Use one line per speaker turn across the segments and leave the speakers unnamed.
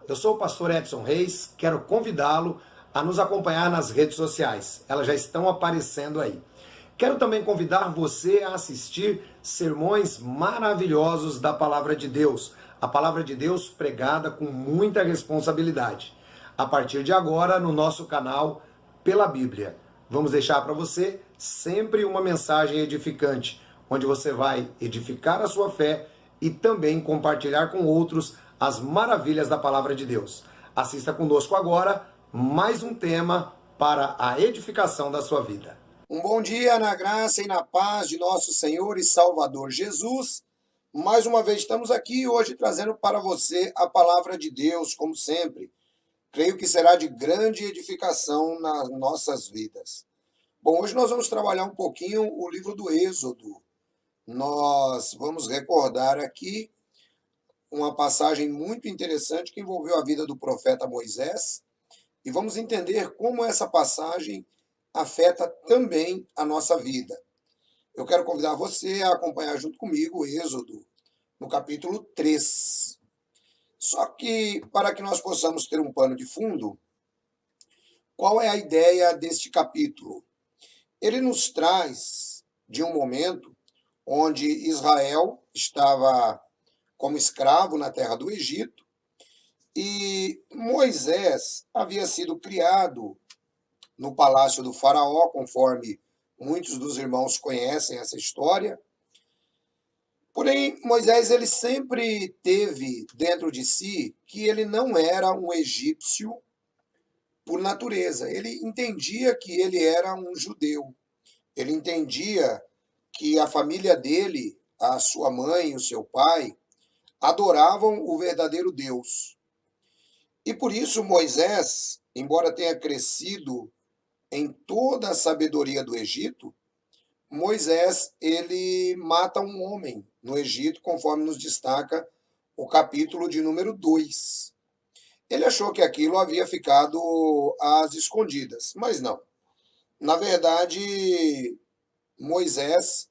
eu sou o pastor Edson Reis, quero convidá-lo a nos acompanhar nas redes sociais. Elas já estão aparecendo aí. Quero também convidar você a assistir sermões maravilhosos da Palavra de Deus. A Palavra de Deus pregada com muita responsabilidade. A partir de agora, no nosso canal Pela Bíblia. Vamos deixar para você sempre uma mensagem edificante, onde você vai edificar a sua fé e também compartilhar com outros as maravilhas da Palavra de Deus. Assista conosco agora mais um tema para a edificação da sua vida.
Um bom dia na graça e na paz de nosso Senhor e Salvador Jesus. Mais uma vez estamos aqui hoje trazendo para você a palavra de Deus, como sempre. Creio que será de grande edificação nas nossas vidas. Bom, hoje nós vamos trabalhar um pouquinho o livro do Êxodo. Nós vamos recordar aqui uma passagem muito interessante que envolveu a vida do profeta Moisés e vamos entender como essa passagem afeta também a nossa vida. Eu quero convidar você a acompanhar junto comigo o Êxodo, no capítulo 3. Só que, para que nós possamos ter um pano de fundo, qual é a ideia deste capítulo? Ele nos traz de um momento onde Israel estava como escravo na terra do Egito e Moisés havia sido criado no palácio do faraó, conforme muitos dos irmãos conhecem essa história. Porém, Moisés ele sempre teve dentro de si que ele não era um egípcio por natureza. Ele entendia que ele era um judeu. Ele entendia que a família dele, a sua mãe e o seu pai, adoravam o verdadeiro Deus. E por isso Moisés, embora tenha crescido em toda a sabedoria do Egito, Moisés ele mata um homem no Egito, conforme nos destaca o capítulo de número 2. Ele achou que aquilo havia ficado às escondidas, mas não. Na verdade, Moisés,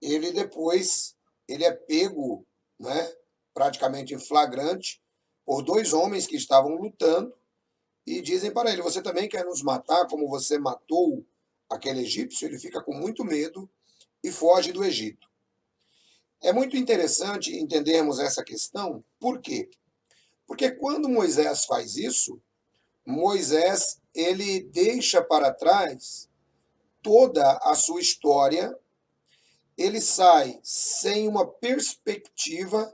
ele depois ele é pego, né, praticamente em flagrante, por dois homens que estavam lutando e dizem para ele: você também quer nos matar como você matou aquele egípcio? Ele fica com muito medo e foge do Egito. É muito interessante entendermos essa questão. Por quê? Porque quando Moisés faz isso, Moisés ele deixa para trás toda a sua história, ele sai sem uma perspectiva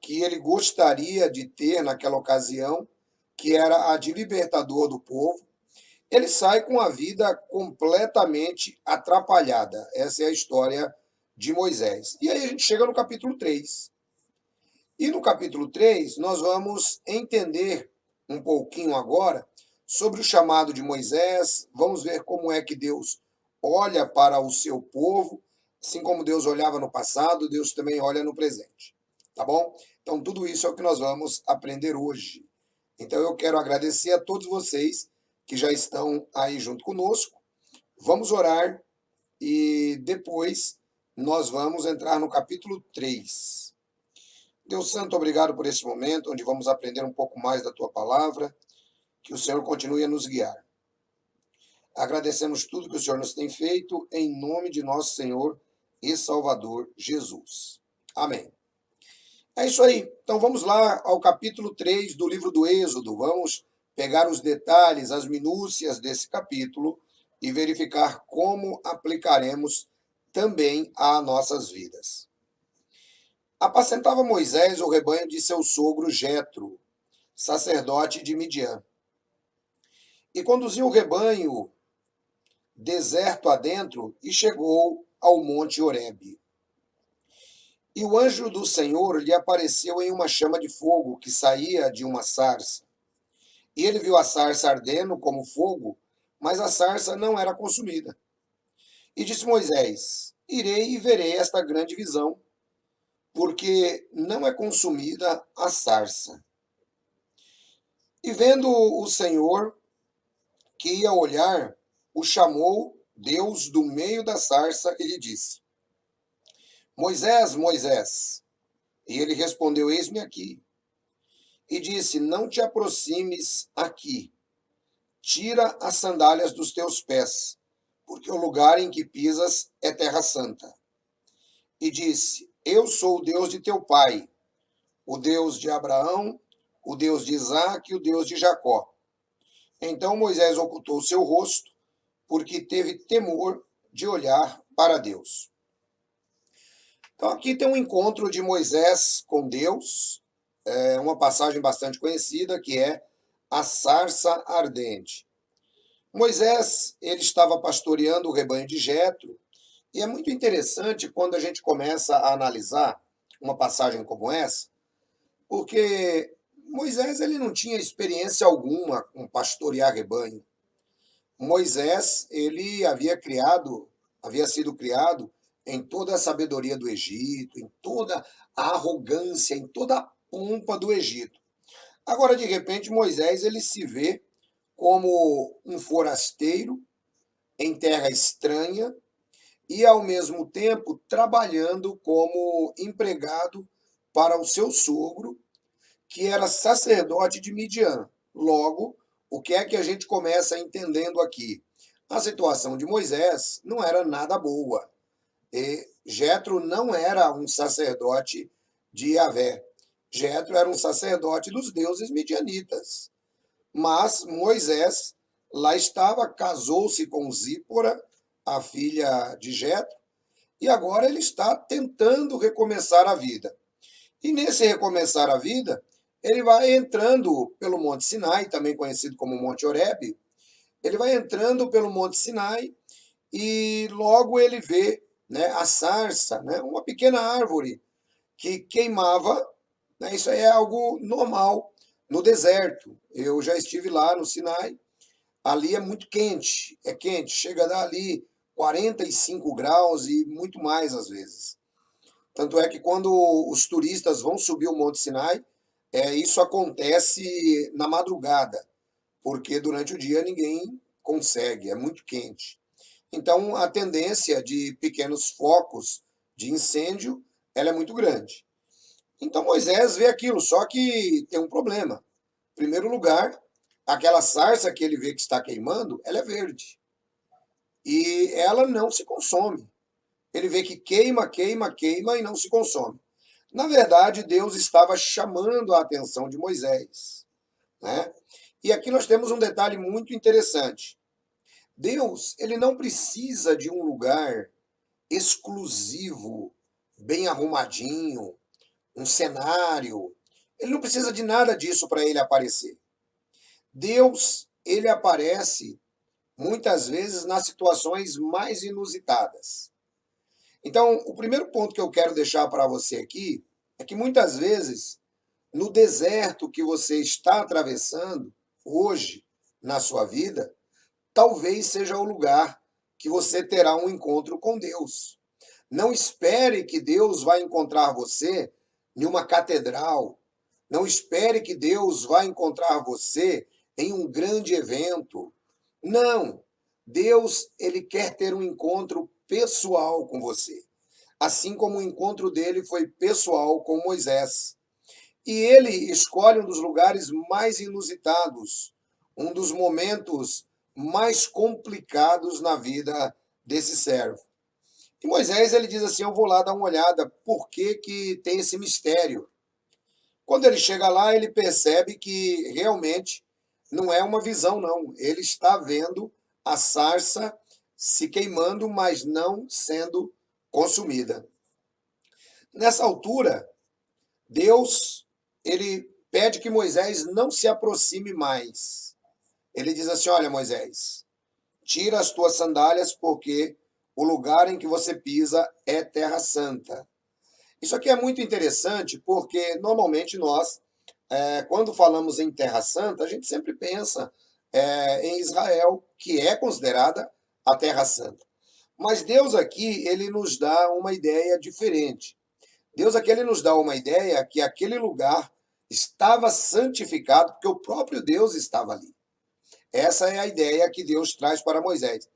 que ele gostaria de ter naquela ocasião, que era a de libertador do povo. Ele sai com a vida completamente atrapalhada. Essa é a história de Moisés. E aí a gente chega no capítulo 3. E no capítulo 3, nós vamos entender um pouquinho agora sobre o chamado de Moisés. Vamos ver como é que Deus olha para o seu povo, assim como Deus olhava no passado, Deus também olha no presente. Tá bom? Então, tudo isso é o que nós vamos aprender hoje. Então, eu quero agradecer a todos vocês que já estão aí junto conosco. Vamos orar e depois nós vamos entrar no capítulo 3. Deus Santo, obrigado por esse momento, onde vamos aprender um pouco mais da Tua palavra. Que o Senhor continue a nos guiar. Agradecemos tudo que o Senhor nos tem feito, em nome de nosso Senhor e Salvador Jesus. Amém. É isso aí. Então vamos lá ao capítulo 3 do livro do Êxodo. Vamos pegar os detalhes, as minúcias desse capítulo e verificar como aplicaremos também a nossas vidas. Apacentava Moisés o rebanho de seu sogro Jetro, sacerdote de Midian, e conduziu o rebanho deserto adentro e chegou ao monte Horebe. E o anjo do Senhor lhe apareceu em uma chama de fogo que saía de uma sarça. E ele viu a sarça ardendo como fogo, mas a sarça não era consumida. E disse Moisés: irei e verei esta grande visão, porque não é consumida a sarça. E vendo o Senhor que ia olhar, o chamou Deus do meio da sarça e lhe disse: Moisés, Moisés. E ele respondeu: eis-me aqui. e disse: Não te aproximes aqui, tira as sandálias dos teus pés, porque o lugar em que pisas é terra santa. E disse: Eu sou o Deus de teu pai, o Deus de Abraão, o Deus de Isaque e o Deus de Jacó. Então Moisés ocultou seu rosto, porque teve temor de olhar para Deus. Então aqui tem um encontro de Moisés com Deus, uma passagem bastante conhecida, que é a sarça ardente. Moisés, ele estava pastoreando o rebanho de Jetro, e é muito interessante quando a gente começa a analisar uma passagem como essa, porque Moisés ele não tinha experiência alguma com pastorear rebanho. Moisés, ele havia sido criado em toda a sabedoria do Egito, em toda a arrogância, em toda a pompa do Egito. Agora, de repente, Moisés ele se vê como um forasteiro em terra estranha e, ao mesmo tempo, trabalhando como empregado para o seu sogro, que era sacerdote de Midian. Logo, o que é que a gente começa entendendo aqui? A situação de Moisés não era nada boa. E Jetro não era um sacerdote de Yahvé. Jetro era um sacerdote dos deuses midianitas. Mas Moisés lá estava, casou-se com Zípora, a filha de Jetro, e agora ele está tentando recomeçar a vida. E nesse recomeçar a vida, ele vai entrando pelo Monte Sinai, também conhecido como Monte Horebe. Ele vai entrando pelo Monte Sinai e logo ele vê, né, a sarça, né, uma pequena árvore que queimava. Né, isso aí é algo normal no deserto. Eu já estive lá no Sinai. Ali é muito quente, é quente, chega a dar ali 45 graus e muito mais às vezes. Tanto é que quando os turistas vão subir o Monte Sinai, isso acontece na madrugada, porque durante o dia ninguém consegue, é muito quente. Então a tendência de pequenos focos de incêndio, ela é muito grande. Então Moisés vê aquilo, só que tem um problema. Em primeiro lugar, aquela sarça que ele vê que está queimando, ela é verde. E ela não se consome. Ele vê que queima, queima, queima e não se consome. Na verdade, Deus estava chamando a atenção de Moisés, né? E aqui nós temos um detalhe muito interessante. Deus, ele não precisa de um lugar exclusivo, bem arrumadinho, um cenário. Ele não precisa de nada disso para ele aparecer. Deus, ele aparece muitas vezes nas situações mais inusitadas. Então, o primeiro ponto que eu quero deixar para você aqui é que muitas vezes, no deserto que você está atravessando hoje na sua vida, talvez seja o lugar que você terá um encontro com Deus. Não espere que Deus vai encontrar você em uma catedral. Não espere que Deus vai encontrar você em um grande evento. Não. Deus, ele quer ter um encontro pessoal com você. Assim como o encontro dele foi pessoal com Moisés. E ele escolhe um dos lugares mais inusitados, um dos momentos mais complicados na vida desse servo. E Moisés, ele diz assim, eu vou lá dar uma olhada, por que que tem esse mistério? Quando ele chega lá, ele percebe que realmente não é uma visão, não. Ele está vendo a sarça se queimando, mas não sendo consumida. Nessa altura, Deus, ele pede que Moisés não se aproxime mais. Ele diz assim, olha, Moisés, tira as tuas sandálias, porque o lugar em que você pisa é terra santa. Isso aqui é muito interessante, porque normalmente nós, quando falamos em terra santa, a gente sempre pensa em Israel, que é considerada a terra santa. Mas Deus aqui, ele nos dá uma ideia diferente. Deus aqui, ele nos dá uma ideia que aquele lugar estava santificado, porque o próprio Deus estava ali. Essa é a ideia que Deus traz para Moisés.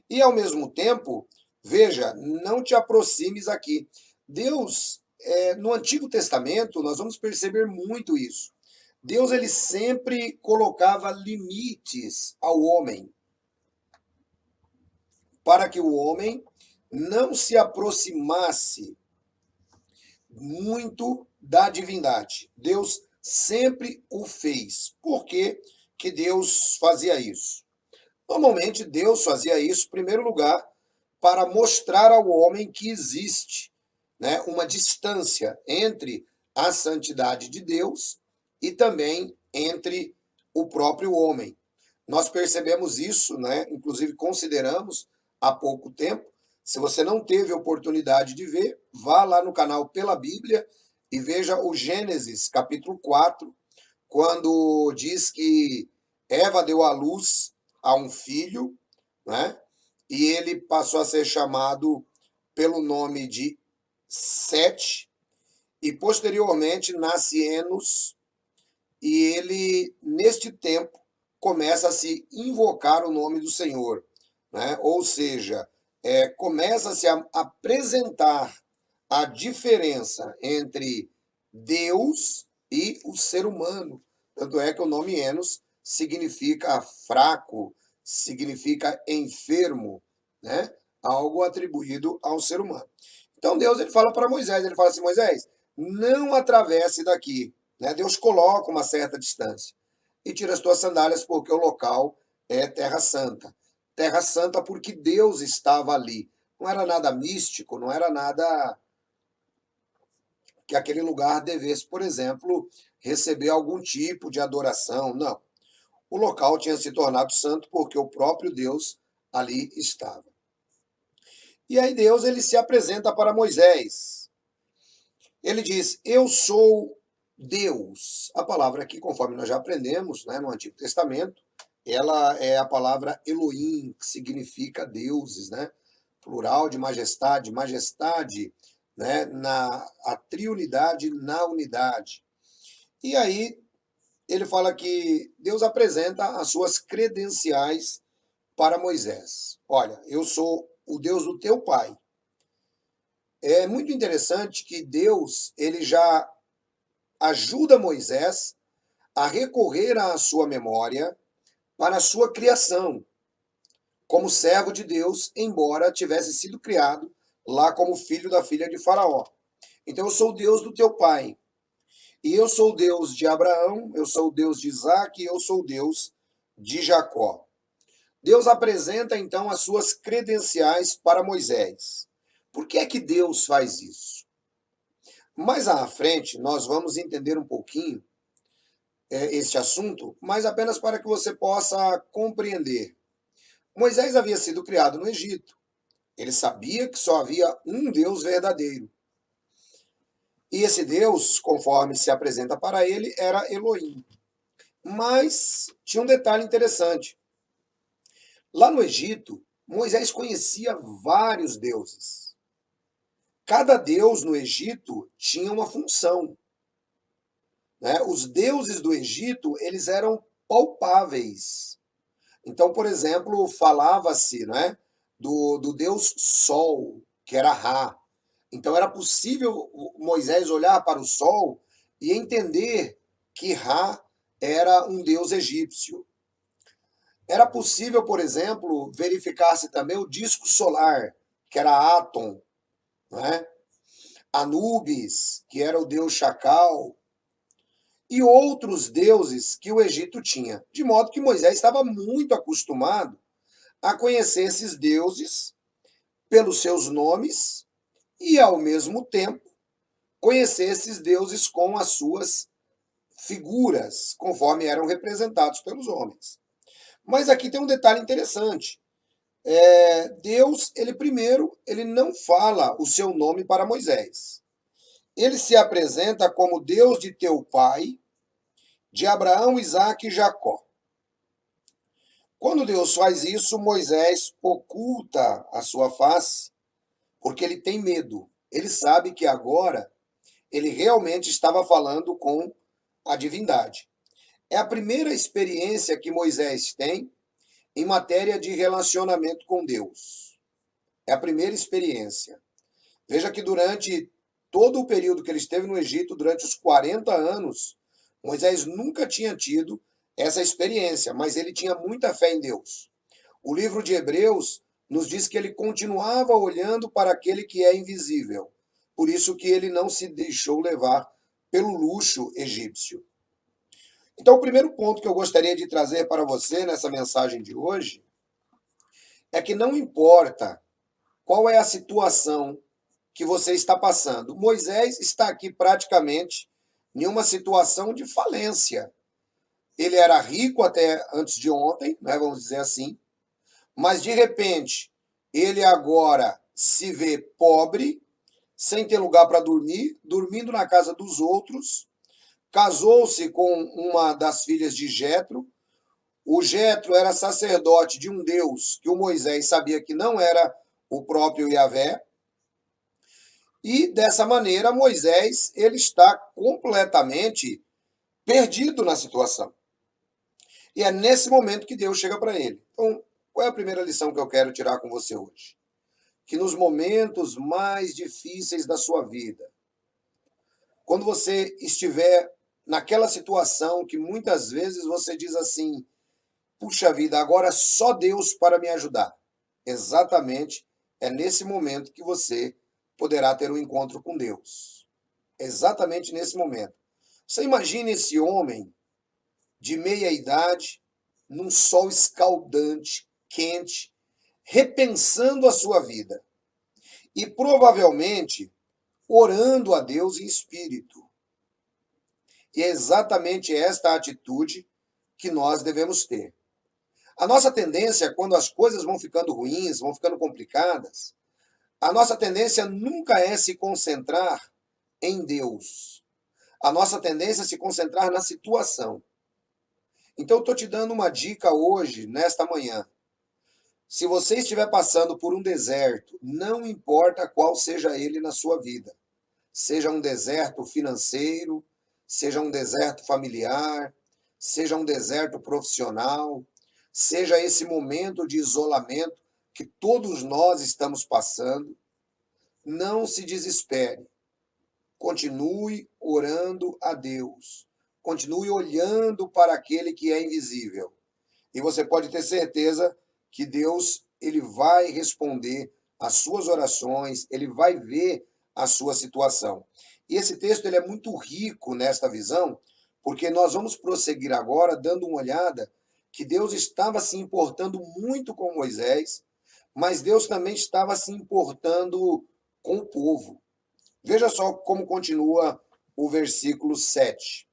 E, ao mesmo tempo, veja, não te aproximes aqui. Deus, no Antigo Testamento, nós vamos perceber muito isso. Deus ele sempre colocava limites ao homem, para que o homem não se aproximasse muito da divindade. Deus sempre o fez. Por que que Deus fazia isso? Normalmente Deus fazia isso, em primeiro lugar, para mostrar ao homem que existe, né, uma distância entre a santidade de Deus e também entre o próprio homem. Nós percebemos isso, né, inclusive consideramos há pouco tempo. Se você não teve oportunidade de ver, vá lá no canal Pela Bíblia e veja o Gênesis, capítulo 4, quando diz que Eva deu à luz a um filho, né? E ele passou a ser chamado pelo nome de Sete, e posteriormente nasce Enos, e ele, neste tempo, começa a se invocar o nome do Senhor, né? Ou seja, começa-se a apresentar a diferença entre Deus e o ser humano. Tanto é que o nome Enos significa fraco, significa enfermo, né? Algo atribuído ao ser humano. Então Deus ele fala para Moisés, ele fala assim, Moisés, não atravesse daqui, né? Deus coloca uma certa distância e tira as tuas sandálias porque o local é Terra Santa. Terra Santa porque Deus estava ali. Não era nada místico, não era nada que aquele lugar devesse, por exemplo, receber algum tipo de adoração. Não. O local tinha se tornado santo porque o próprio Deus ali estava. E aí Deus ele se apresenta para Moisés. Ele diz: Eu sou Deus. A palavra aqui, conforme nós já aprendemos, né, no Antigo Testamento, ela é a palavra Elohim, que significa deuses, né? Plural de majestade, majestade, né, a triunidade na unidade. E aí ele fala que Deus apresenta as suas credenciais para Moisés. Olha, eu sou o Deus do teu pai. É muito interessante que Deus ele já ajuda Moisés a recorrer à sua memória para a sua criação, como servo de Deus, embora tivesse sido criado lá como filho da filha de Faraó. Então eu sou o Deus do teu pai. E eu sou o Deus de Abraão, eu sou o Deus de Isaac, e eu sou o Deus de Jacó. Deus apresenta então as suas credenciais para Moisés. Por que é que Deus faz isso? Mais à frente, nós vamos entender um pouquinho este assunto, mas apenas para que você possa compreender. Moisés havia sido criado no Egito. Ele sabia que só havia um Deus verdadeiro. E esse Deus, conforme se apresenta para ele, era Elohim. Mas tinha um detalhe interessante. Lá no Egito, Moisés conhecia vários deuses. Cada deus no Egito tinha uma função, né? Os deuses do Egito, eles eram palpáveis. Então, por exemplo, falava-se, né, do deus Sol, que era Ra. Então, era possível Moisés olhar para o Sol e entender que Ra era um deus egípcio. Era possível, por exemplo, verificar-se também o disco solar, que era Atom, né? Anubis, que era o deus Chacal, e outros deuses que o Egito tinha. De modo que Moisés estava muito acostumado a conhecer esses deuses pelos seus nomes e, ao mesmo tempo, conhecer esses deuses com as suas figuras, conforme eram representados pelos homens. Mas aqui tem um detalhe interessante. Deus, ele não fala o seu nome para Moisés. Ele se apresenta como Deus de teu pai, de Abraão, Isaque e Jacó. Quando Deus faz isso, Moisés oculta a sua face, porque ele tem medo. Ele sabe que agora ele realmente estava falando com a divindade. É a primeira experiência que Moisés tem em matéria de relacionamento com Deus. É a primeira experiência. Veja que durante todo o período que ele esteve no Egito, durante os 40 anos, Moisés nunca tinha tido essa experiência, mas ele tinha muita fé em Deus. O livro de Hebreus nos diz que ele continuava olhando para aquele que é invisível. Por isso que ele não se deixou levar pelo luxo egípcio. Então, o primeiro ponto que eu gostaria de trazer para você nessa mensagem de hoje é que não importa qual é a situação que você está passando. Moisés está aqui praticamente em uma situação de falência. Ele era rico até antes de ontem, né, vamos dizer assim, mas de repente ele agora se vê pobre, sem ter lugar para dormir, dormindo na casa dos outros. Casou-se com uma das filhas de Jetro. O Jetro era sacerdote de um Deus que o Moisés sabia que não era o próprio Yahvé. E dessa maneira Moisés ele está completamente perdido na situação. E é nesse momento que Deus chega para ele. Então, qual é a primeira lição que eu quero tirar com você hoje? Que nos momentos mais difíceis da sua vida, quando você estiver naquela situação que muitas vezes você diz assim: puxa vida, agora só Deus para me ajudar. Exatamente, é nesse momento que você poderá ter um encontro com Deus. Exatamente nesse momento. Você imagina esse homem de meia idade, num sol escaldante, quente, repensando a sua vida e provavelmente orando a Deus em espírito. E é exatamente esta atitude que nós devemos ter. A nossa tendência, quando as coisas vão ficando ruins, vão ficando complicadas, a nossa tendência nunca é se concentrar em Deus. A nossa tendência é se concentrar na situação. Então, eu estou te dando uma dica hoje, nesta manhã. Se você estiver passando por um deserto, não importa qual seja ele na sua vida, seja um deserto financeiro, seja um deserto familiar, seja um deserto profissional, seja esse momento de isolamento que todos nós estamos passando, não se desespere. Continue orando a Deus. Continue olhando para aquele que é invisível. E você pode ter certeza que Deus ele vai responder às suas orações, ele vai ver a sua situação. E esse texto ele é muito rico nesta visão, porque nós vamos prosseguir agora dando uma olhada que Deus estava se importando muito com Moisés, mas Deus também estava se importando com o povo. Veja só como continua o versículo 7.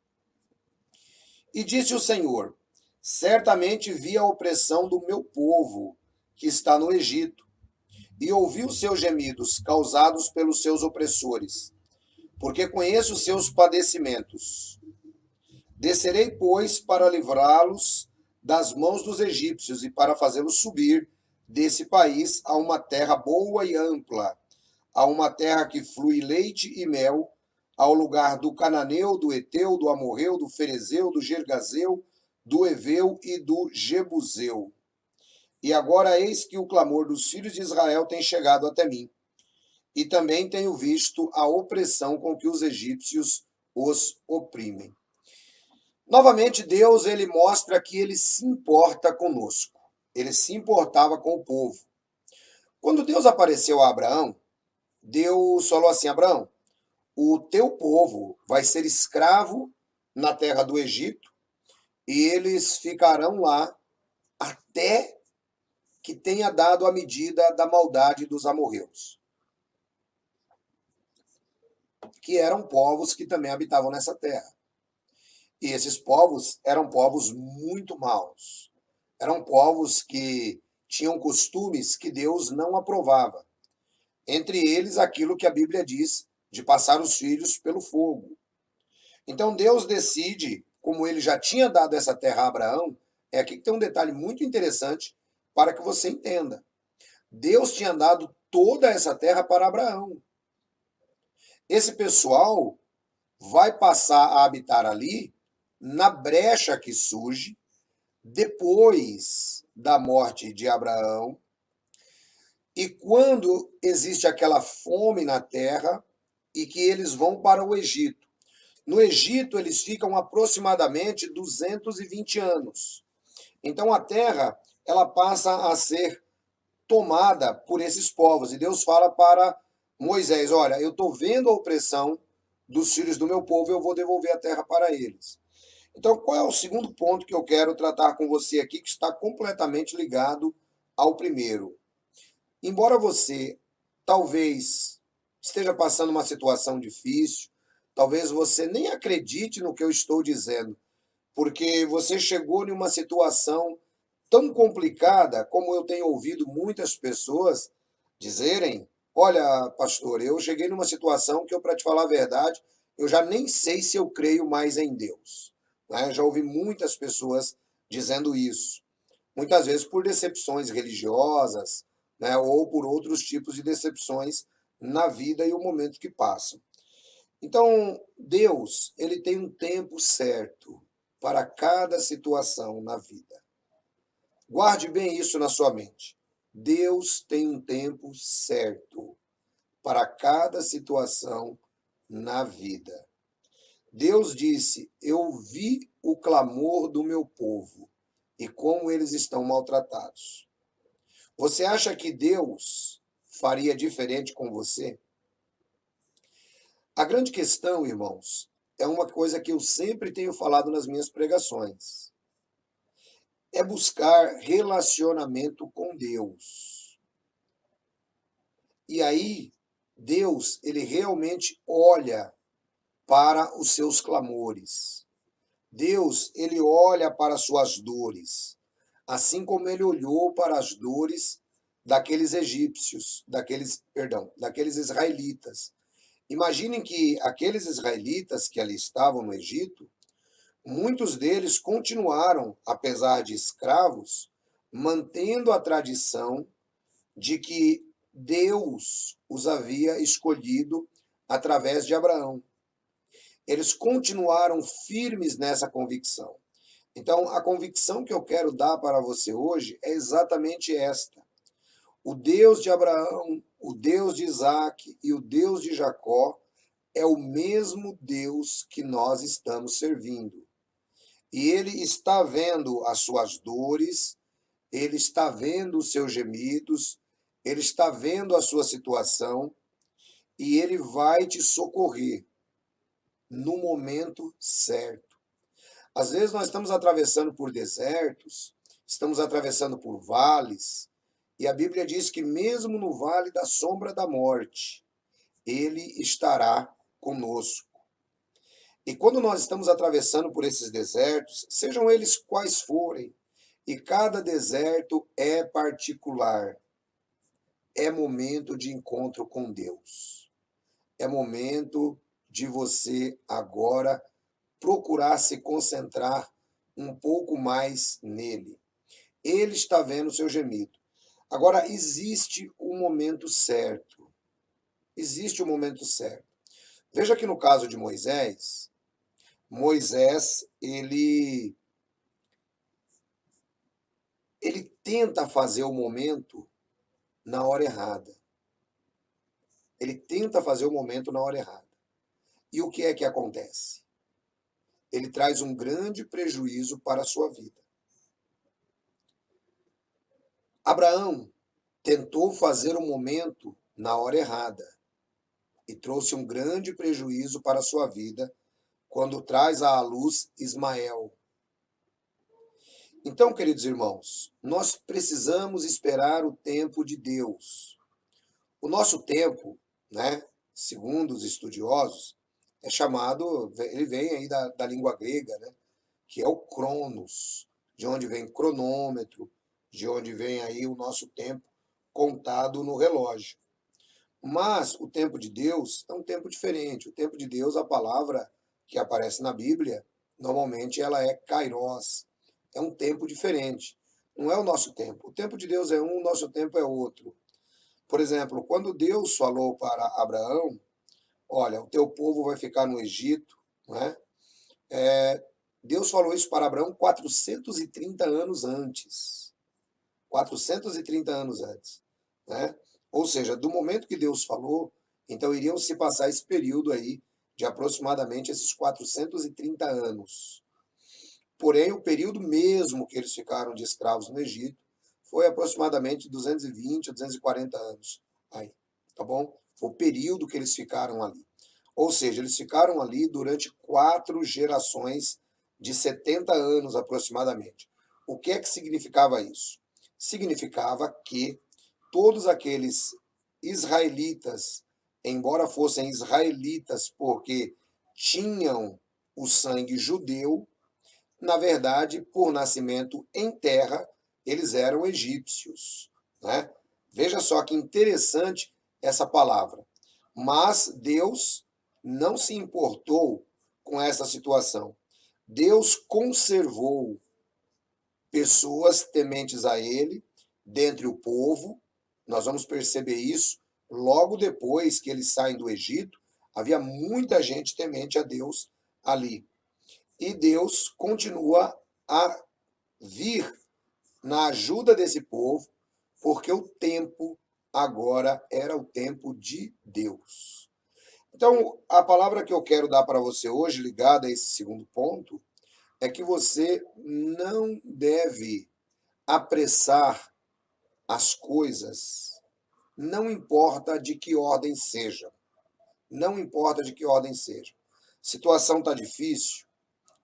E disse o Senhor: certamente vi a opressão do meu povo, que está no Egito, e ouvi os seus gemidos causados pelos seus opressores, porque conheço os seus padecimentos. Descerei, pois, para livrá-los das mãos dos egípcios e para fazê-los subir desse país a uma terra boa e ampla, a uma terra que flui leite e mel, ao lugar do cananeu, do eteu, do amorreu, do ferezeu, do gergazeu, do eveu e do jebuseu. E agora eis que o clamor dos filhos de Israel tem chegado até mim, e também tenho visto a opressão com que os egípcios os oprimem. Novamente, Deus ele mostra que ele se importa conosco. Ele se importava com o povo. Quando Deus apareceu a Abraão, Deus falou assim: Abraão, o teu povo vai ser escravo na terra do Egito e eles ficarão lá até que tenha dado a medida da maldade dos amorreus, que eram povos que também habitavam nessa terra. E esses povos eram povos muito maus. Eram povos que tinham costumes que Deus não aprovava. Entre eles, aquilo que a Bíblia diz de passar os filhos pelo fogo. Então Deus decide, como ele já tinha dado essa terra a Abraão, é aqui que tem um detalhe muito interessante para que você entenda. Deus tinha dado toda essa terra para Abraão. Esse pessoal vai passar a habitar ali na brecha que surge depois da morte de Abraão. E quando existe aquela fome na terra e que eles vão para o Egito. No Egito, eles ficam aproximadamente 220 anos. Então, a terra, ela passa a ser tomada por esses povos. E Deus fala para Moisés: olha, eu estou vendo a opressão dos filhos do meu povo, eu vou devolver a terra para eles. Então, qual é o segundo ponto que eu quero tratar com você aqui, que está completamente ligado ao primeiro? Embora você talvez esteja passando uma situação difícil, talvez você nem acredite no que eu estou dizendo, porque você chegou em uma situação tão complicada, como eu tenho ouvido muitas pessoas dizerem: olha, pastor, eu cheguei numa situação que eu, para te falar a verdade, eu já nem sei se eu creio mais em Deus. Né? Já ouvi muitas pessoas dizendo isso. Muitas vezes por decepções religiosas, né, ou por outros tipos de decepções na vida e o momento que passam. Então, Deus, ele tem um tempo certo para cada situação na vida. Guarde bem isso na sua mente. Deus tem um tempo certo para cada situação na vida. Deus disse: eu vi o clamor do meu povo e como eles estão maltratados. Você acha que Deus faria diferente com você? A grande questão, irmãos, é uma coisa que eu sempre tenho falado nas minhas pregações. É buscar relacionamento com Deus. E aí, Deus, ele realmente olha para os seus clamores. Deus, ele olha para as suas dores, assim como ele olhou para as dores daqueles egípcios, daqueles israelitas. Imaginem que aqueles israelitas que ali estavam no Egito, muitos deles continuaram, apesar de escravos, mantendo a tradição de que Deus os havia escolhido através de Abraão. Eles continuaram firmes nessa convicção. Então, a convicção que eu quero dar para você hoje é exatamente esta: o Deus de Abraão, o Deus de Isaac e o Deus de Jacó é o mesmo Deus que nós estamos servindo. E ele está vendo as suas dores, ele está vendo os seus gemidos, ele está vendo a sua situação e ele vai te socorrer no momento certo. Às vezes nós estamos atravessando por desertos, estamos atravessando por vales, e a Bíblia diz que mesmo no vale da sombra da morte, ele estará conosco. E quando nós estamos atravessando por esses desertos, sejam eles quais forem, e cada deserto é particular, é momento de encontro com Deus. É momento de você agora procurar se concentrar um pouco mais nele. Ele está vendo o seu gemido. Agora, existe um momento certo. Existe um momento certo. Veja que no caso de Moisés, ele tenta fazer o momento na hora errada. Ele tenta fazer o momento na hora errada. E o que é que acontece? Ele traz um grande prejuízo para a sua vida. Abraão tentou fazer o momento na hora errada e trouxe um grande prejuízo para a sua vida quando traz à luz Ismael. Então, queridos irmãos, nós precisamos esperar o tempo de Deus. O nosso tempo, né, segundo os estudiosos, é chamado, ele vem aí da língua grega, né, que é o cronos, de onde vem cronômetro, de onde vem aí o nosso tempo contado no relógio. Mas o tempo de Deus é um tempo diferente. O tempo de Deus, a palavra que aparece na Bíblia, normalmente ela é kairos. É um tempo diferente. Não é o nosso tempo. O tempo de Deus é um, o nosso tempo é outro. Por exemplo, quando Deus falou para Abraão: olha, o teu povo vai ficar no Egito, não é? Deus falou isso para Abraão 430 anos antes. 430 anos antes. Né? Ou seja, do momento que Deus falou, então iriam se passar esse período aí de aproximadamente esses 430 anos. Porém, o período mesmo que eles ficaram de escravos no Egito foi aproximadamente 220 a 240 anos. Aí, tá bom? Foi o período que eles ficaram ali. Ou seja, eles ficaram ali durante 4 gerações de 70 anos aproximadamente. O que é que significava isso? Significava que todos aqueles israelitas, embora fossem israelitas porque tinham o sangue judeu, na verdade, por nascimento em terra, eles eram egípcios, né? Veja só que interessante essa palavra. Mas Deus não se importou com essa situação. Deus conservou pessoas tementes a ele dentre o povo. Nós vamos perceber isso logo depois que eles saem do Egito. Havia muita gente temente a Deus ali. E Deus continua a vir na ajuda desse povo, porque o tempo agora era o tempo de Deus. Então, a palavra que eu quero dar para você hoje, ligada a esse segundo ponto, é que você não deve apressar as coisas, não importa de que ordem seja. Não importa de que ordem seja. Situação está difícil,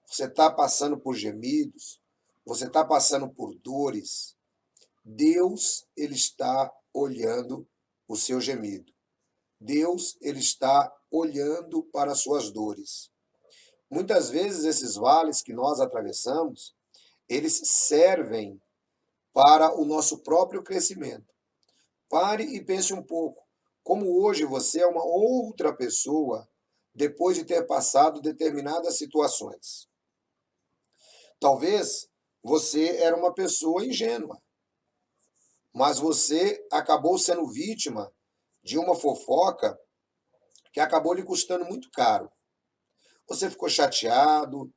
você está passando por gemidos, você está passando por dores. Deus, ele está olhando o seu gemido. Deus, ele está olhando para as suas dores. Muitas vezes esses vales que nós atravessamos, eles servem para o nosso próprio crescimento. Pare e pense um pouco. Como hoje você é uma outra pessoa depois de ter passado determinadas situações. Talvez você era uma pessoa ingênua, mas você acabou sendo vítima de uma fofoca que acabou lhe custando muito caro. Você ficou chateado,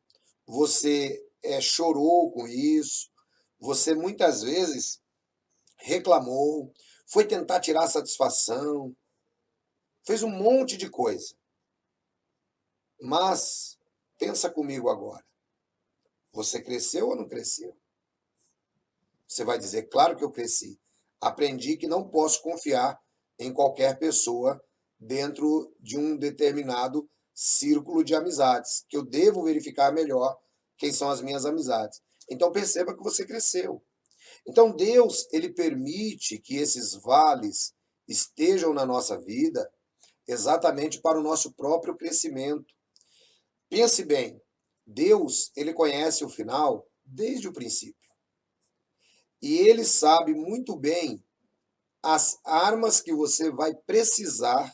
você chorou com isso, você muitas vezes reclamou, foi tentar tirar satisfação, fez um monte de coisa. Mas pensa comigo agora. Você cresceu ou não cresceu? Você vai dizer, claro que eu cresci. Aprendi que não posso confiar em qualquer pessoa dentro de um determinado círculo de amizades, que eu devo verificar melhor quem são as minhas amizades. Então perceba que você cresceu. Então Deus, ele permite que esses vales estejam na nossa vida exatamente para o nosso próprio crescimento. Pense bem, Deus, ele conhece o final desde o princípio. E ele sabe muito bem as armas que você vai precisar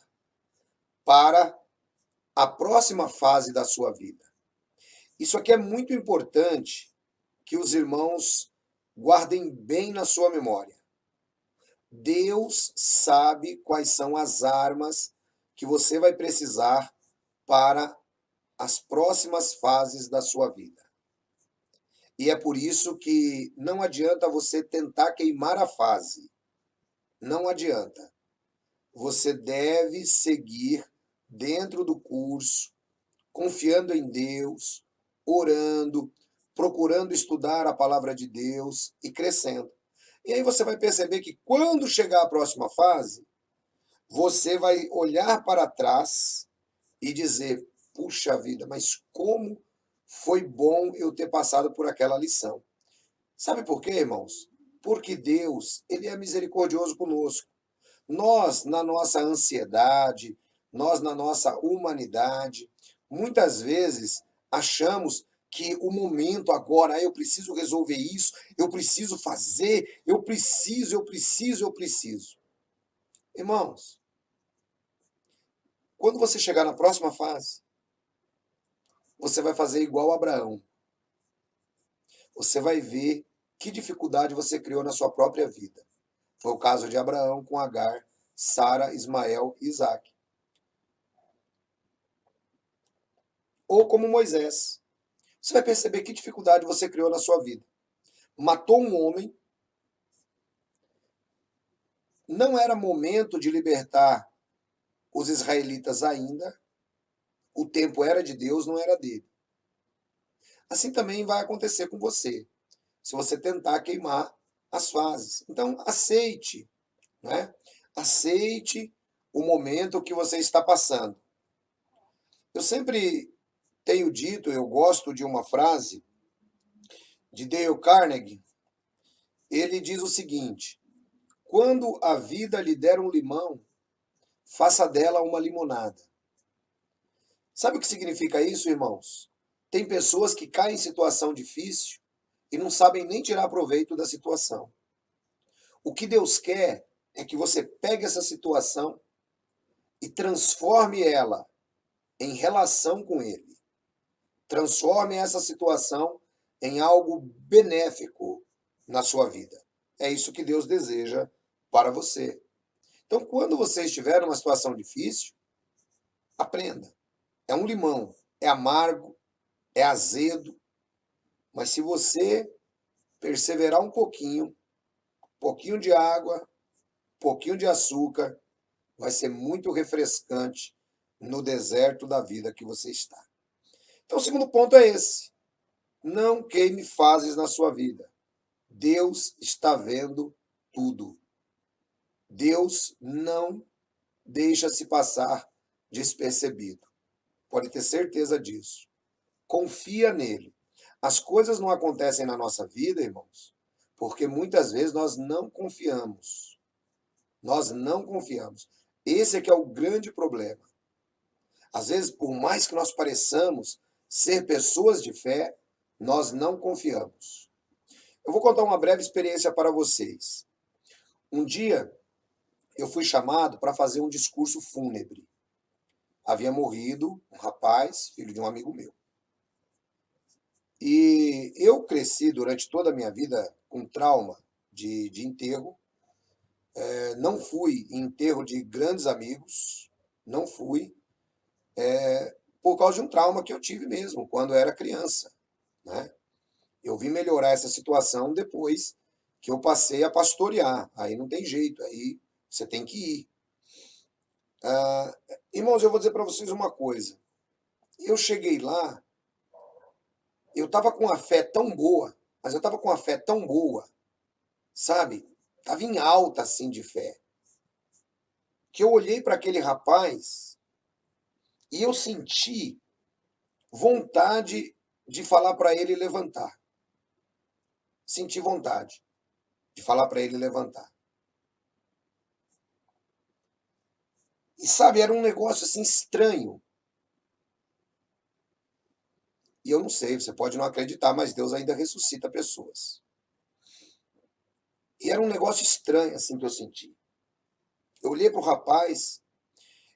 para a próxima fase da sua vida. Isso aqui é muito importante que os irmãos guardem bem na sua memória. Deus sabe quais são as armas que você vai precisar para as próximas fases da sua vida. E é por isso que não adianta você tentar queimar a fase. Não adianta. Você deve seguir dentro do curso, confiando em Deus, orando, procurando estudar a palavra de Deus e crescendo. E aí você vai perceber que quando chegar a próxima fase, você vai olhar para trás e dizer: puxa vida, mas como foi bom eu ter passado por aquela lição. Sabe por quê, irmãos? Porque Deus, ele é misericordioso conosco. Nós, na nossa ansiedade, nós, na nossa humanidade, muitas vezes achamos que o momento agora, eu preciso resolver isso, eu preciso fazer, eu preciso. Irmãos, quando você chegar na próxima fase, você vai fazer igual a Abraão. Você vai ver que dificuldade você criou na sua própria vida. Foi o caso de Abraão com Agar, Sara, Ismael e Isaac. Ou como Moisés. Você vai perceber que dificuldade você criou na sua vida. Matou um homem. Não era momento de libertar os israelitas ainda. O tempo era de Deus, não era dele. Assim também vai acontecer com você, se você tentar queimar as fases. Então, aceite, né? Aceite o momento que você está passando. Eu sempre tenho dito, eu gosto de uma frase de Dale Carnegie. Ele diz o seguinte: quando a vida lhe der um limão, faça dela uma limonada. Sabe o que significa isso, irmãos? Tem pessoas que caem em situação difícil e não sabem nem tirar proveito da situação. O que Deus quer é que você pegue essa situação e transforme ela em relação com Ele. Transforme essa situação em algo benéfico na sua vida. É isso que Deus deseja para você. Então, quando você estiver numa situação difícil, aprenda. É um limão, é amargo, é azedo, mas se você perseverar um pouquinho de água, um pouquinho de açúcar, vai ser muito refrescante no deserto da vida que você está. Então, o segundo ponto é esse. Não queime fases na sua vida. Deus está vendo tudo. Deus não deixa se passar despercebido. Pode ter certeza disso. Confia nele. As coisas não acontecem na nossa vida, irmãos, porque muitas vezes nós não confiamos. Nós não confiamos. Esse é que é o grande problema. Às vezes, por mais que nós pareçamos ser pessoas de fé, nós não confiamos. Eu vou contar uma breve experiência para vocês. Um dia, eu fui chamado para fazer um discurso fúnebre. Havia morrido um rapaz, filho de um amigo meu. E eu cresci durante toda a minha vida com trauma de enterro. Não fui em enterro de grandes amigos, não fui, por causa de um trauma que eu tive mesmo, quando eu era criança, né? Eu vim melhorar essa situação depois que eu passei a pastorear. Aí não tem jeito, aí você tem que ir. Irmãos, eu vou dizer para vocês uma coisa. Eu cheguei lá, eu estava com uma fé tão boa, mas eu estava com uma fé tão boa, sabe? Estava em alta, assim, de fé. Que eu olhei para aquele rapaz e eu senti vontade de falar para ele levantar. Senti vontade de falar para ele levantar. E sabe, era um negócio assim estranho. E eu não sei, você pode não acreditar, mas Deus ainda ressuscita pessoas. E era um negócio estranho assim que eu senti. Eu olhei para o rapaz.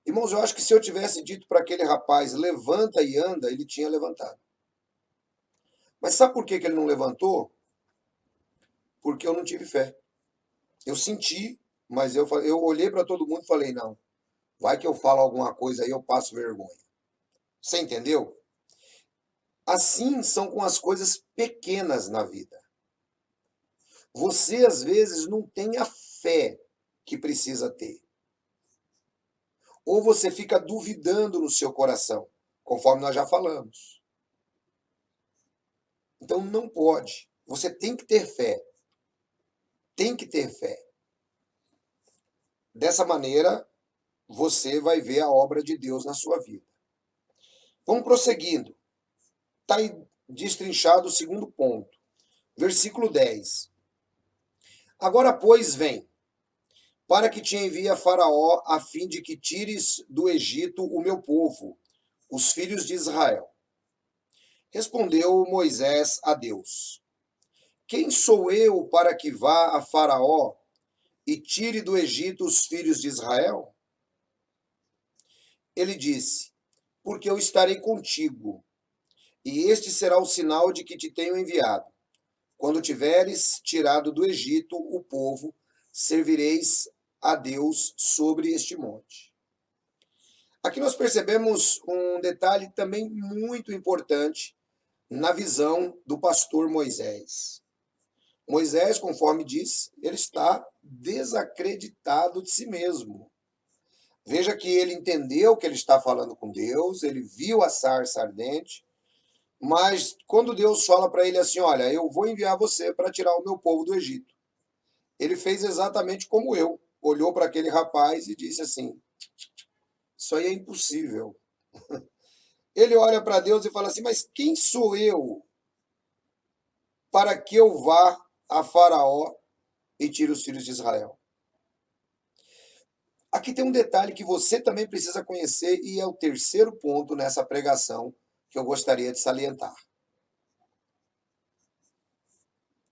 Irmãos, eu acho que se eu tivesse dito para aquele rapaz, levanta e anda, ele tinha levantado. Mas sabe por que ele não levantou? Porque eu não tive fé. Eu senti, mas eu olhei para todo mundo e falei, não, vai que eu falo alguma coisa aí, eu passo vergonha. Você entendeu? Assim são com as coisas pequenas na vida. Você, às vezes, não tem a fé que precisa ter. Ou você fica duvidando no seu coração, conforme nós já falamos. Então, não pode. Você tem que ter fé. Tem que ter fé. Dessa maneira, você vai ver a obra de Deus na sua vida. Vamos prosseguindo. Está aí destrinchado o segundo ponto. Versículo 10. Agora, pois, vem, para que te envie a Faraó, a fim de que tires do Egito o meu povo, os filhos de Israel. Respondeu Moisés a Deus: quem sou eu para que vá a Faraó e tire do Egito os filhos de Israel? Ele disse: porque eu estarei contigo, e este será o sinal de que te tenho enviado. Quando tiveres tirado do Egito o povo, servireis a Deus sobre este monte. Aqui nós percebemos um detalhe também muito importante na visão do pastor Moisés. Moisés, conforme diz, ele está desacreditado de si mesmo. Veja que ele entendeu que ele está falando com Deus, ele viu a sarça ardente, mas quando Deus fala para ele assim, olha, eu vou enviar você para tirar o meu povo do Egito. Ele fez exatamente como eu. Olhou para aquele rapaz e disse assim, isso aí é impossível. Ele olha para Deus e fala assim, mas quem sou eu para que eu vá a Faraó e tire os filhos de Israel? Aqui tem um detalhe que você também precisa conhecer e é o terceiro ponto nessa pregação que eu gostaria de salientar.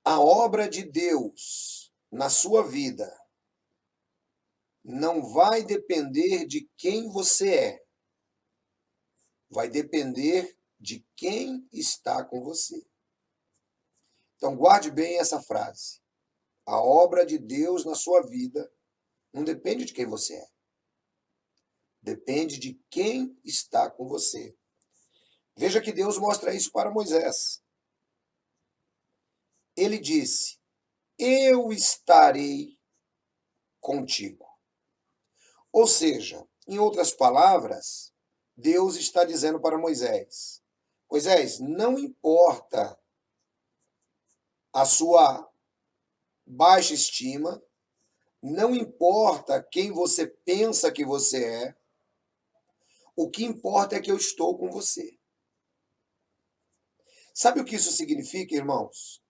A obra de Deus na sua vida não vai depender de quem você é, vai depender de quem está com você. Então guarde bem essa frase. A obra de Deus na sua vida não depende de quem você é. Depende de quem está com você. Veja que Deus mostra isso para Moisés. Ele disse, eu estarei contigo. Ou seja, em outras palavras, Deus está dizendo para Moisés, Moisés, não importa a sua baixa estima, não importa quem você pensa que você é, o que importa é que eu estou com você. Sabe o que isso significa, irmãos?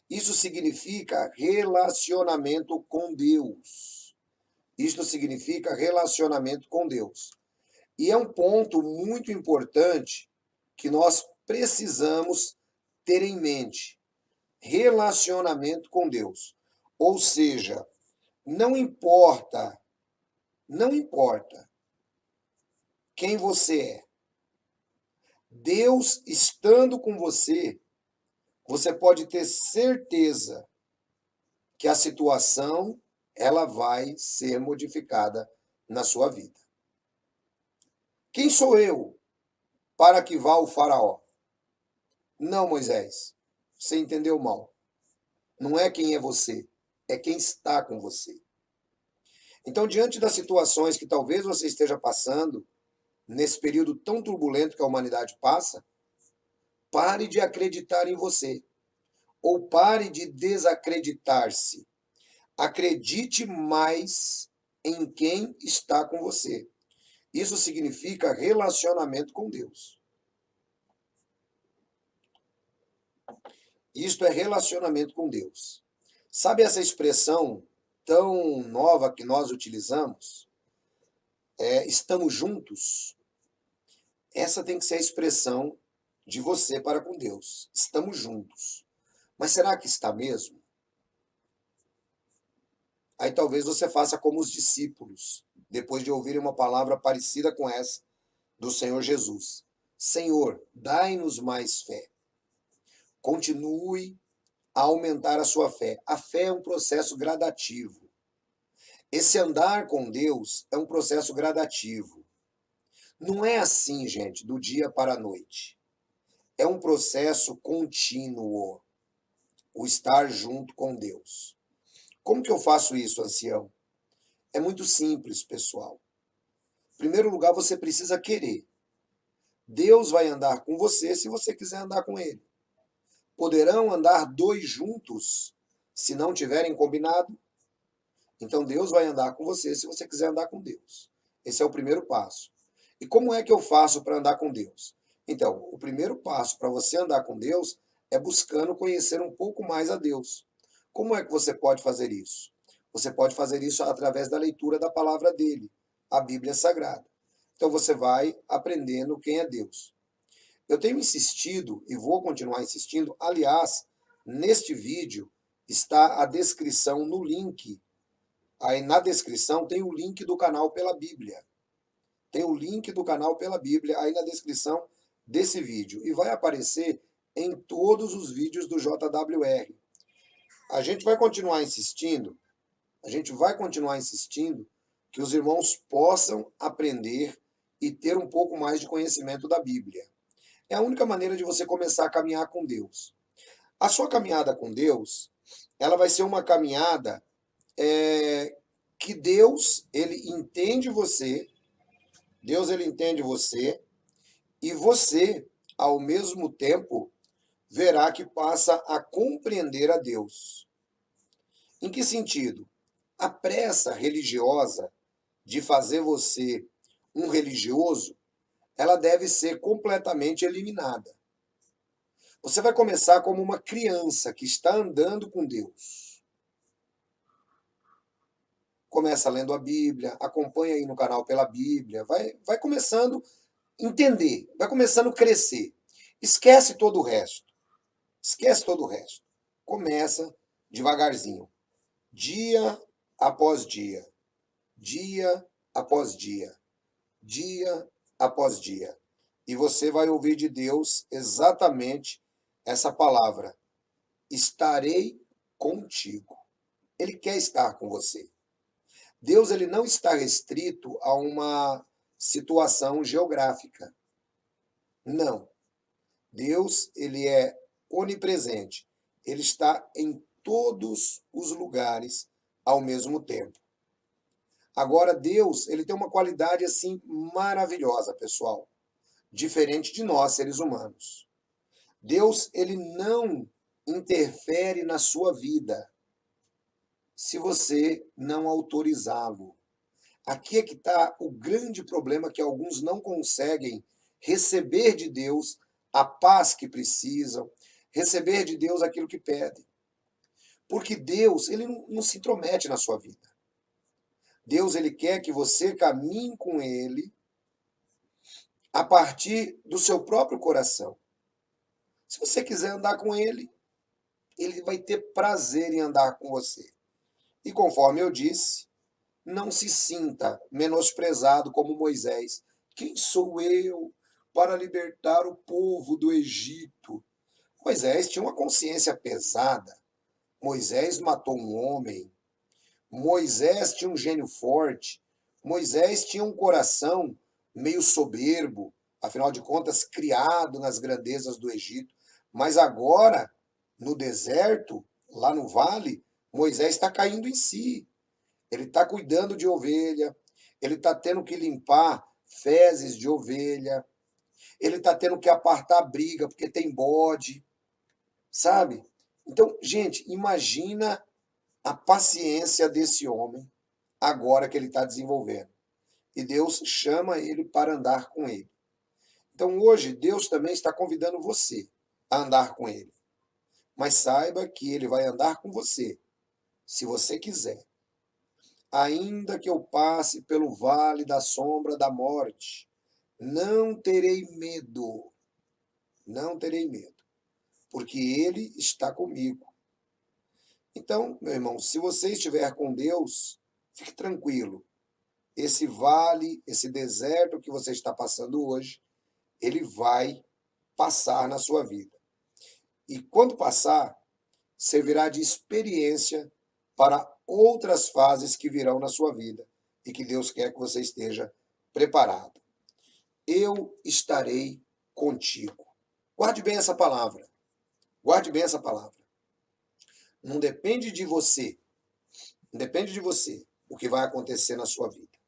Isso significa relacionamento com Deus. Isto significa relacionamento com Deus. E é um ponto muito importante que nós precisamos ter em mente. Relacionamento com Deus. Ou seja, não importa quem você é. Deus estando com você, você pode ter certeza que a situação ela vai ser modificada na sua vida. Quem sou eu para que vá o Faraó? Não, Moisés, você entendeu mal. Não é quem é você, é quem está com você. Então, diante das situações que talvez você esteja passando, nesse período tão turbulento que a humanidade passa, pare de acreditar em você, ou pare de desacreditar-se. Acredite mais em quem está com você. Isso significa relacionamento com Deus. Isto é relacionamento com Deus. Sabe essa expressão tão nova que nós utilizamos? Estamos juntos? Essa tem que ser a expressão de você para com Deus. Estamos juntos. Mas será que está mesmo? Aí talvez você faça como os discípulos, depois de ouvirem uma palavra parecida com essa do Senhor Jesus. Senhor, dai-nos mais fé. Continue a aumentar a sua fé. A fé é um processo gradativo. Esse andar com Deus é um processo gradativo. Não é assim, gente, do dia para a noite. É um processo contínuo, o estar junto com Deus. Como que eu faço isso, ancião? É muito simples, pessoal. Em primeiro lugar, você precisa querer. Deus vai andar com você se você quiser andar com Ele. Poderão andar dois juntos se não tiverem combinado? Então Deus vai andar com você se você quiser andar com Deus. Esse é o primeiro passo. E como é que eu faço para andar com Deus? Então, o primeiro passo para você andar com Deus é buscando conhecer um pouco mais a Deus. Como é que você pode fazer isso? Você pode fazer isso através da leitura da palavra dele, a Bíblia Sagrada. Então você vai aprendendo quem é Deus. Eu tenho insistido e vou continuar insistindo. Aliás, neste vídeo está a descrição no link. Aí na descrição tem o link do canal Pela Bíblia. Tem o link do canal Pela Bíblia aí na descrição desse vídeo. E vai aparecer em todos os vídeos do JWR. A gente vai continuar insistindo que os irmãos possam aprender e ter um pouco mais de conhecimento da Bíblia. É a única maneira de você começar a caminhar com Deus. A sua caminhada com Deus, ela vai ser uma caminhada que Deus, ele entende você Deus ele entende você e você, ao mesmo tempo, verá que passa a compreender a Deus. Em que sentido? A pressa religiosa de fazer você um religioso, ela deve ser completamente eliminada. Você vai começar como uma criança que está andando com Deus. Começa lendo a Bíblia, acompanha aí no canal pela Bíblia, vai começando a entender, vai começando a crescer. Esquece todo o resto. Esquece todo o resto. Começa devagarzinho, dia após dia, dia após dia, dia após dia. E você vai ouvir de Deus exatamente essa palavra: estarei contigo. Ele quer estar com você. Deus ele não está restrito a uma situação geográfica. Não. Deus ele é onipresente. Ele está em todos os lugares ao mesmo tempo. Agora Deus, ele tem uma qualidade assim maravilhosa, pessoal, diferente de nós seres humanos. Deus, ele não interfere na sua vida se você não autorizá-lo. Aqui é que está o grande problema que alguns não conseguem receber de Deus a paz que precisam, receber de Deus aquilo que pedem. Porque Deus, ele não se intromete na sua vida. Deus, ele quer que você caminhe com ele a partir do seu próprio coração. Se você quiser andar com ele, ele vai ter prazer em andar com você. E conforme eu disse, não se sinta menosprezado como Moisés. Quem sou eu para libertar o povo do Egito? Moisés tinha uma consciência pesada. Moisés matou um homem. Moisés tinha um gênio forte. Moisés tinha um coração meio soberbo, afinal de contas, criado nas grandezas do Egito. Mas agora, no deserto, lá no vale, Moisés está caindo em si. Ele está cuidando de ovelha, ele está tendo que limpar fezes de ovelha, ele está tendo que apartar a briga porque tem bode, sabe? Então, gente, imagina a paciência desse homem agora que ele está desenvolvendo. E Deus chama ele para andar com ele. Então, hoje, Deus também está convidando você a andar com ele. Mas saiba que ele vai andar com você, se você quiser. Ainda que eu passe pelo vale da sombra da morte, não terei medo, não terei medo, porque ele está comigo. Então, meu irmão, se você estiver com Deus, fique tranquilo. Esse vale, esse deserto que você está passando hoje, ele vai passar na sua vida. E quando passar, servirá de experiência para outras fases que virão na sua vida e que Deus quer que você esteja preparado. Eu estarei contigo. Guarde bem essa palavra. Guarde bem essa palavra. Não depende de você. Não depende de você o que vai acontecer na sua vida.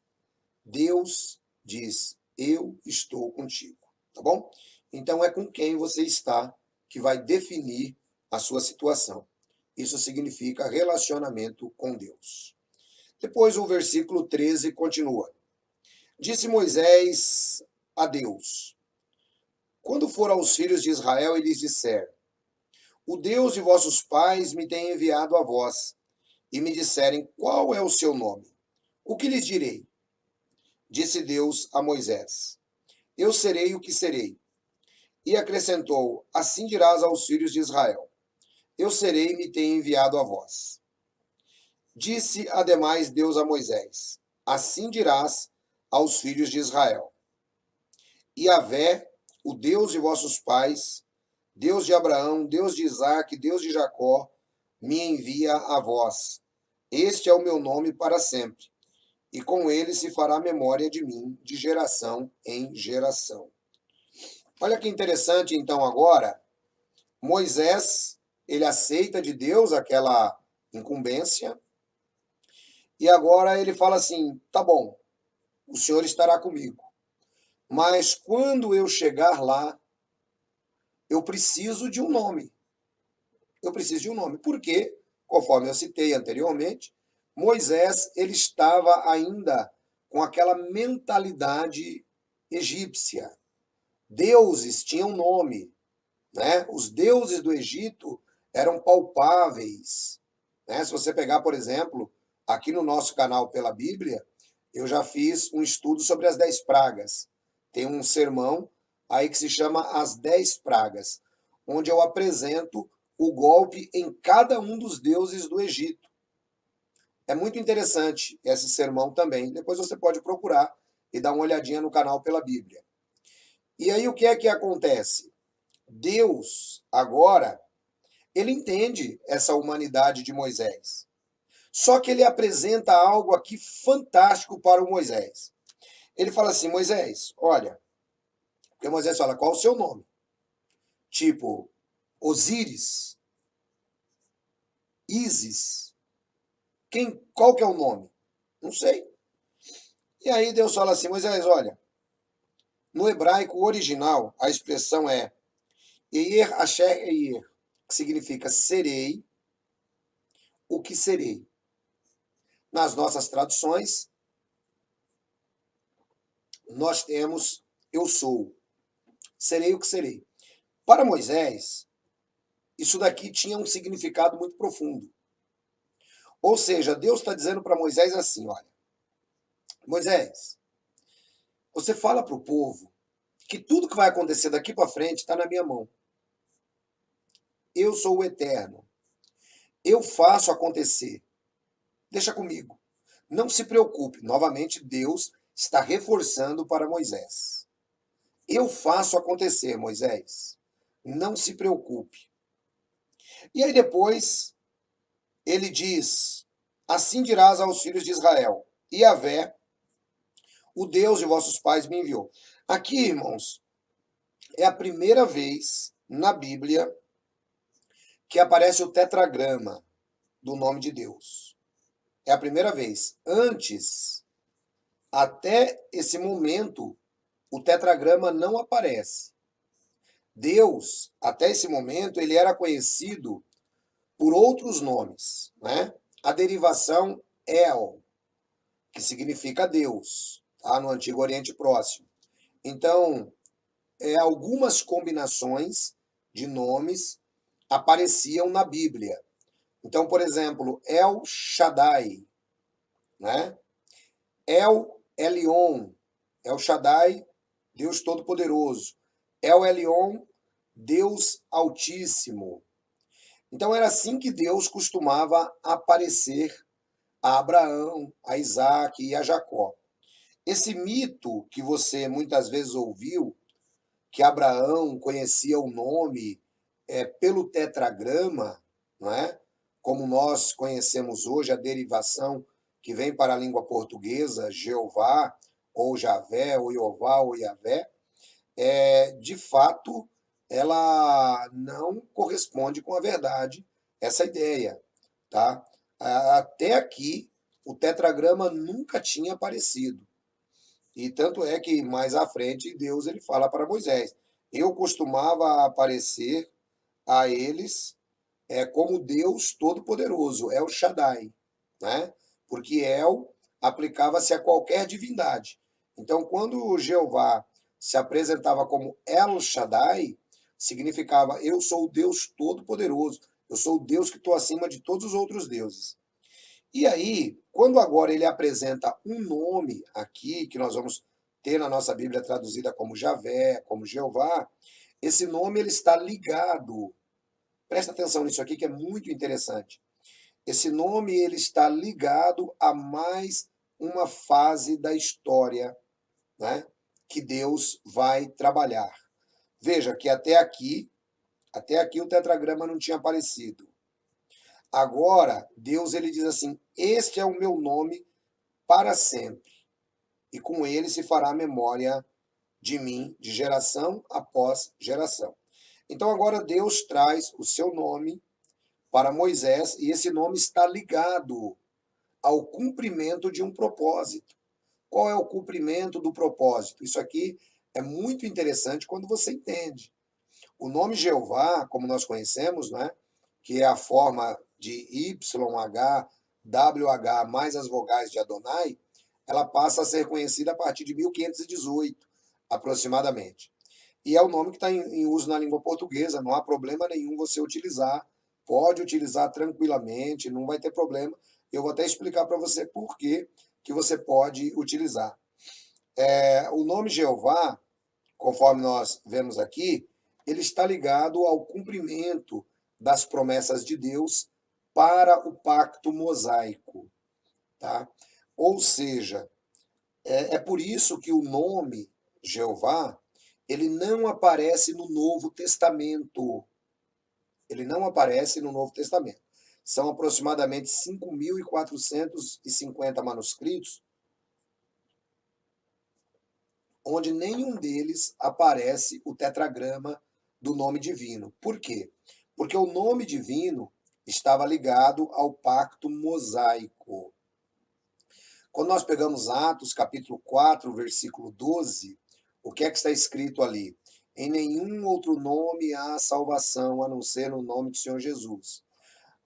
Deus diz: eu estou contigo. Tá bom? Então é com quem você está que vai definir a sua situação. Isso significa relacionamento com Deus. Depois o versículo 13 continua. Disse Moisés a Deus: quando for aos filhos de Israel e lhes disser: o Deus de vossos pais me tem enviado a vós, e me disserem qual é o seu nome, o que lhes direi? Disse Deus a Moisés: eu serei o que serei. E acrescentou: assim dirás aos filhos de Israel: eu serei, me tem enviado a vós. Disse ademais Deus a Moisés: assim dirás aos filhos de Israel: Yahvé, o Deus de vossos pais, Deus de Abraão, Deus de Isaque, Deus de Jacó, me envia a vós. Este é o meu nome para sempre, e com ele se fará memória de mim, de geração em geração. Olha que interessante, então, agora, Moisés, ele aceita de Deus aquela incumbência, e agora ele fala assim: tá bom, o Senhor estará comigo. mas quando eu chegar lá, eu preciso de um nome. Eu preciso de um nome. Porque, conforme eu citei anteriormente, Moisés ele estava ainda com aquela mentalidade egípcia. Deuses tinham nome, né? Os deuses do Egito eram palpáveis, né? Se você pegar, por exemplo, aqui no nosso canal pela Bíblia, eu já fiz um estudo sobre as 10 pragas. Tem um sermão aí que se chama As 10 Pragas, onde eu apresento o golpe em cada um dos deuses do Egito. É muito interessante esse sermão também. Depois você pode procurar e dar uma olhadinha no canal pela Bíblia. E aí o que é que acontece? Deus, agora, ele entende essa humanidade de Moisés. Só que ele apresenta algo aqui fantástico para o Moisés. Ele fala assim, Moisés, olha, porque Moisés fala, qual o seu nome? Tipo, Osíris, Ísis, qual que é o nome? Não sei. E aí Deus fala assim, Moisés, olha, no hebraico original, a expressão é Eir Asher Eir, que significa serei o que serei. Nas nossas traduções, nós temos eu sou, serei o que serei. Para Moisés, isso daqui tinha um significado muito profundo. Ou seja, Deus está dizendo para Moisés assim, olha, Moisés, você fala para o povo que tudo que vai acontecer daqui para frente está na minha mão. Eu sou o eterno. Eu faço acontecer. Deixa comigo. Não se preocupe. Novamente, Deus está reforçando para Moisés. Eu faço acontecer, Moisés. Não se preocupe. E aí depois, ele diz, assim dirás aos filhos de Israel, Yahvé, o Deus de vossos pais me enviou. Aqui, irmãos, é a primeira vez na Bíblia que aparece o tetragrama do nome de Deus. É a primeira vez. Antes, até esse momento, o tetragrama não aparece. Deus, até esse momento, ele era conhecido por outros nomes, né? A derivação El, que significa Deus, tá? No Antigo Oriente Próximo. Então, algumas combinações de nomes apareciam na Bíblia. Então, por exemplo, El Shaddai, né? El Elyon, El Shaddai, Deus Todo-Poderoso. El Elyon, Deus Altíssimo. Então era assim que Deus costumava aparecer a Abraão, a Isaac e a Jacó. Esse mito que você muitas vezes ouviu, que Abraão conhecia o nome pelo tetragrama, não é? Como nós conhecemos hoje a derivação que vem para a língua portuguesa, Jeová, ou Javé, ou Iová, ou Yavé, de fato, ela não corresponde com a verdade, essa ideia, tá? Até aqui, o tetragrama nunca tinha aparecido. E tanto é que mais à frente Deus ele fala para Moisés: eu costumava aparecer a eles como Deus Todo-Poderoso, El Shaddai, né? Porque El aplicava-se a qualquer divindade. Então, quando Jeová se apresentava como El Shaddai, significava eu sou o Deus Todo-Poderoso, eu sou o Deus que estou acima de todos os outros deuses. E aí, quando agora ele apresenta um nome aqui, que nós vamos ter na nossa Bíblia traduzida como Javé, como Jeová, esse nome ele está ligado. Presta atenção nisso aqui que é muito interessante. Esse nome ele está ligado a mais uma fase da história, né, que Deus vai trabalhar. Veja que até aqui o tetragrama não tinha aparecido. Agora, Deus ele diz assim: este é o meu nome para sempre, e com ele se fará memória de mim, de geração após geração. Então agora Deus traz o seu nome para Moisés, e esse nome está ligado ao cumprimento de um propósito. Qual é o cumprimento do propósito? Isso aqui é muito interessante quando você entende. O nome Jeová, como nós conhecemos, né, que é a forma de YHWH mais as vogais de Adonai, ela passa a ser conhecida a partir de 1518, aproximadamente. E é o nome que está em uso na língua portuguesa, não há problema nenhum você utilizar, pode utilizar tranquilamente, não vai ter problema. Eu vou até explicar para você por que você pode utilizar. O nome Jeová, conforme nós vemos aqui, ele está ligado ao cumprimento das promessas de Deus para o pacto mosaico, tá? Ou seja, é por isso que o nome Jeová, ele não aparece no Novo Testamento. Ele não aparece no Novo Testamento. São aproximadamente 5.450 manuscritos, onde nenhum deles aparece o tetragrama do nome divino. Por quê? Porque o nome divino estava ligado ao pacto mosaico. Quando nós pegamos Atos, capítulo 4, versículo 12, o que é que está escrito ali? Em nenhum outro nome há salvação a não ser no nome do Senhor Jesus.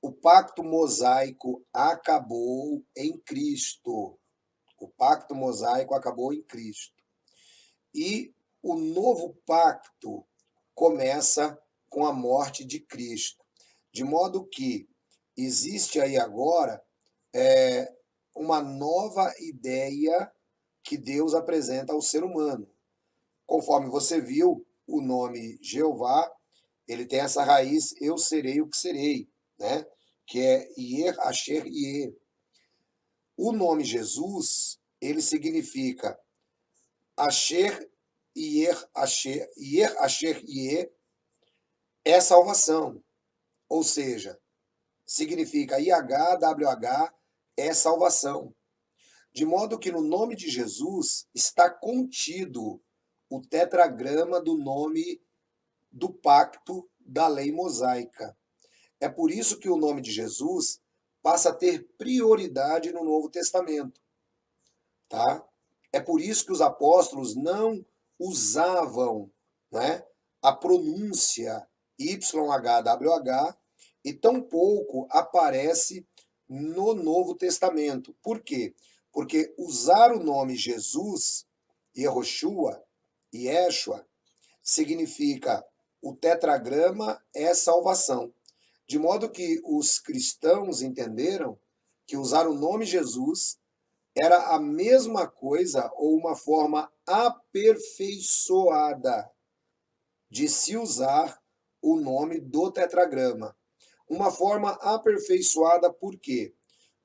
O pacto mosaico acabou em Cristo. O pacto mosaico acabou em Cristo. E o novo pacto começa com a morte de Cristo. De modo que existe aí agora uma nova ideia que Deus apresenta ao ser humano. Conforme você viu, o nome Jeová, ele tem essa raiz, eu serei o que serei, né? Que é Yer Asher Yeh. O nome Jesus, ele significa Asher Yer Asher Yeh é salvação. Ou seja, significa IHWH é salvação. De modo que no nome de Jesus está contido o tetragrama do nome do pacto da lei mosaica. É por isso que o nome de Jesus passa a ter prioridade no Novo Testamento, tá? É por isso que os apóstolos não usavam, né, a pronúncia YHWH e tampouco aparece no Novo Testamento. Por quê? Porque usar o nome Jesus, Yehoshua, Yeshua, significa o tetragrama é salvação. De modo que os cristãos entenderam que usar o nome Jesus era a mesma coisa ou uma forma aperfeiçoada de se usar o nome do tetragrama. Uma forma aperfeiçoada por quê?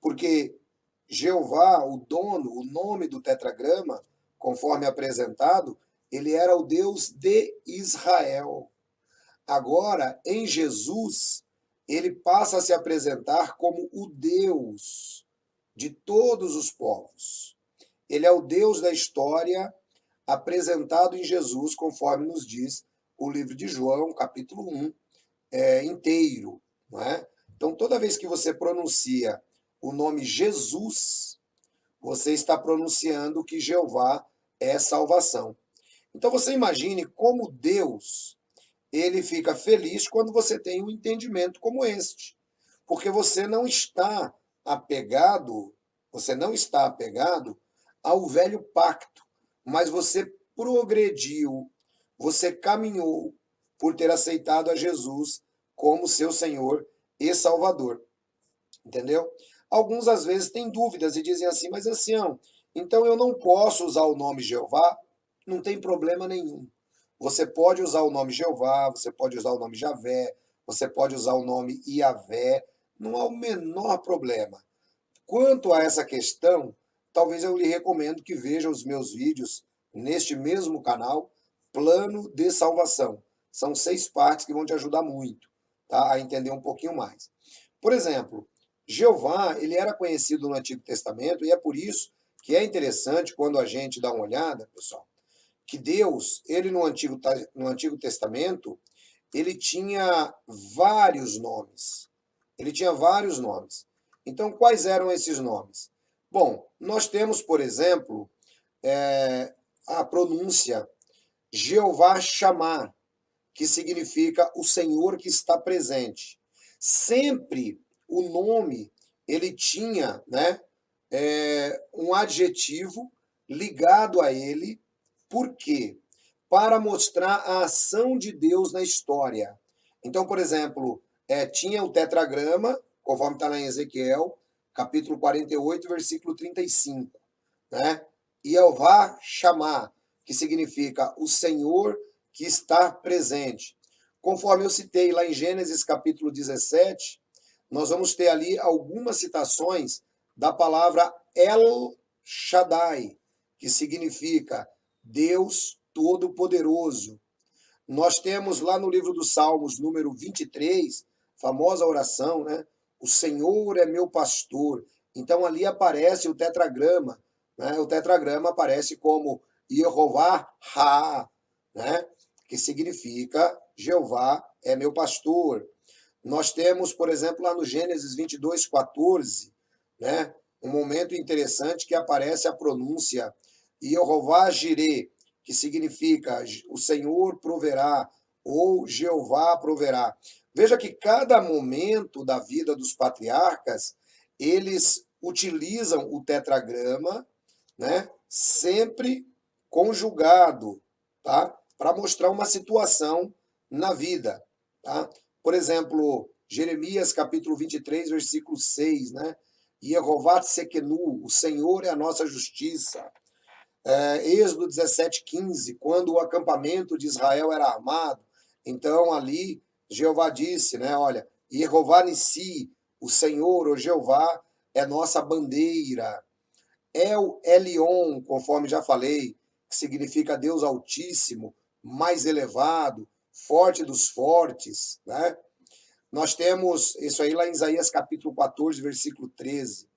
Porque Jeová, o dono, o nome do tetragrama, conforme apresentado, ele era o Deus de Israel. Agora, em Jesus, ele passa a se apresentar como o Deus de todos os povos. Ele é o Deus da história apresentado em Jesus, conforme nos diz o livro de João, capítulo 1, inteiro. Não é? Então, toda vez que você pronuncia o nome Jesus, você está pronunciando que Jeová é salvação. Então, você imagine como Deus ele fica feliz quando você tem um entendimento como este. Porque você não está apegado ao velho pacto, mas você progrediu, você caminhou por ter aceitado a Jesus como seu Senhor e Salvador. Entendeu? Alguns às vezes têm dúvidas e dizem assim, mas ancião, então eu não posso usar o nome Jeová? Não tem problema nenhum. Você pode usar o nome Jeová, você pode usar o nome Javé, você pode usar o nome Iavé, não há o menor problema. Quanto a essa questão, talvez eu lhe recomendo que veja os meus vídeos neste mesmo canal, Plano de Salvação. São 6 partes que vão te ajudar muito, tá? A entender um pouquinho mais. Por exemplo, Jeová, ele era conhecido no Antigo Testamento e é por isso que é interessante quando a gente dá uma olhada, pessoal, que Deus, ele no Antigo Testamento, ele tinha vários nomes. Ele tinha vários nomes. Então, quais eram esses nomes? Bom, nós temos, por exemplo, a pronúncia Jeová Chamar, que significa o Senhor que está presente. Sempre o nome, ele tinha, né, um adjetivo ligado a ele. Por quê? Para mostrar a ação de Deus na história. Então, por exemplo, tinha o tetragrama, conforme está lá em Ezequiel, capítulo 48, versículo 35, né? Jeová Chamar, que significa o Senhor que está presente. Conforme eu citei lá em Gênesis capítulo 17, nós vamos ter ali algumas citações da palavra El Shaddai, que significa Deus Todo-Poderoso. Nós temos lá no livro dos Salmos, número 23, famosa oração, né? O Senhor é meu pastor. Então ali aparece o tetragrama, né? O tetragrama aparece como Yehová Ra, né? Que significa Jeová é meu pastor. Nós temos, por exemplo, lá no Gênesis 22, 14, né? Um momento interessante que aparece a pronúncia Yehová Jireh, que significa o Senhor proverá, ou Jeová proverá. Veja que cada momento da vida dos patriarcas, eles utilizam o tetragrama, né, sempre conjugado, tá, para mostrar uma situação na vida, tá? Por exemplo, Jeremias capítulo 23, versículo 6, né? Yehová Tsekenu, o Senhor é a nossa justiça. Êxodo 17:15, quando o acampamento de Israel era armado, então ali Jeová disse, né, olha, Jeová Nissi, o Senhor, o Jeová, é nossa bandeira. El Elyon, conforme já falei, que significa Deus Altíssimo, mais elevado, forte dos fortes, né? Nós temos isso aí lá em Isaías capítulo 14, versículo 13.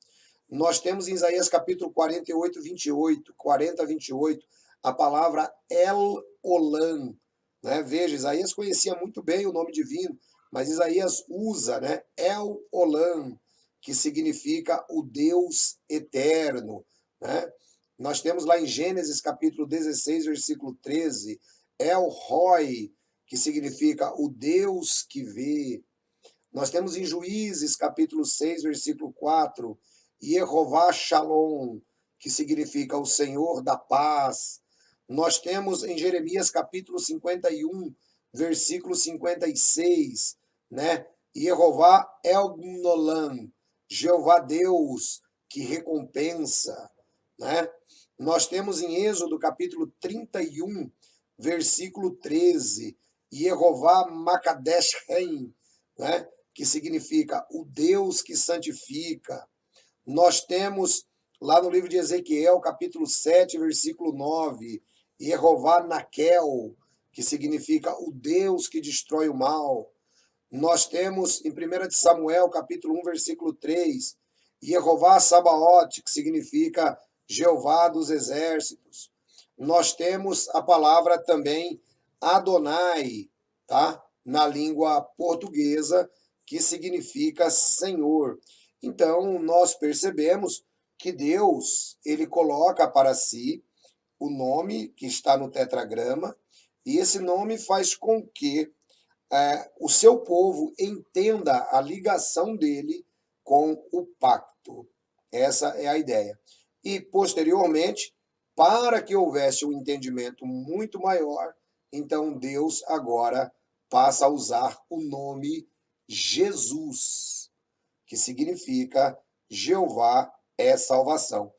Nós temos em Isaías capítulo 48, 28, 40, 28, a palavra El Olam, né? Veja, Isaías conhecia muito bem o nome divino, mas Isaías usa, né, El Olam, que significa o Deus eterno, né? Nós temos lá em Gênesis capítulo 16, versículo 13, El Roi, que significa o Deus que vê. Nós temos em Juízes capítulo 6, versículo 4, Yehová Shalom, que significa o Senhor da paz. Nós temos em Jeremias capítulo 51, versículo 56, né? Yehová El-Nolam, Jeová Deus que recompensa, né? Nós temos em Êxodo capítulo 31, versículo 13, Yehová Makadesh Reim, né? Que significa o Deus que santifica. Nós temos lá no livro de Ezequiel, capítulo 7, versículo 9, Yehová Naquel, que significa o Deus que destrói o mal. Nós temos em 1 de Samuel, capítulo 1, versículo 3, Yehová Sabaote, que significa Jeová dos exércitos. Nós temos a palavra também Adonai, tá? Na língua portuguesa, que significa Senhor. Então, nós percebemos que Deus, ele coloca para si o nome que está no tetragrama, e esse nome faz com que o seu povo entenda a ligação dele com o pacto. Essa é a ideia. E, posteriormente, para que houvesse um entendimento muito maior, então Deus agora passa a usar o nome Jesus, que significa Jeová é salvação.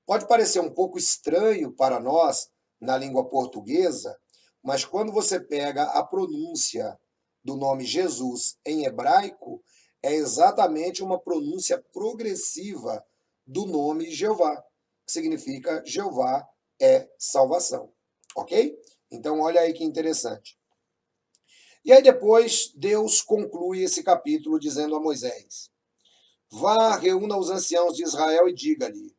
Pode parecer um pouco estranho para nós na língua portuguesa, mas quando você pega a pronúncia do nome Jesus em hebraico, é exatamente uma pronúncia progressiva do nome Jeová, que significa Jeová é salvação. Ok? Então, olha aí que interessante. E aí depois Deus conclui esse capítulo dizendo a Moisés: vá, reúna os anciãos de Israel e diga-lhe: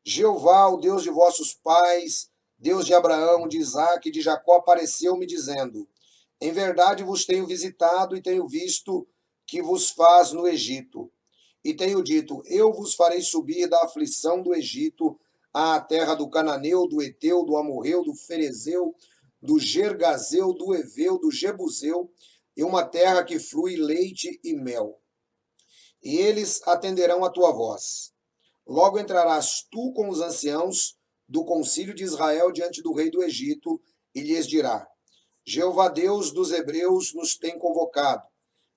Jeová, o Deus de vossos pais, Deus de Abraão, de Isaque e de Jacó, apareceu-me dizendo: em verdade vos tenho visitado e tenho visto que vos faz no Egito. E tenho dito: eu vos farei subir da aflição do Egito à terra do Cananeu, do Eteu, do Amorreu, do Ferezeu, do Gergazeu, do Eveu, do Jebuseu, e uma terra que flui leite e mel. E eles atenderão a tua voz. Logo entrarás tu com os anciãos do concílio de Israel diante do rei do Egito, e lhes dirá: Jeová Deus dos hebreus nos tem convocado.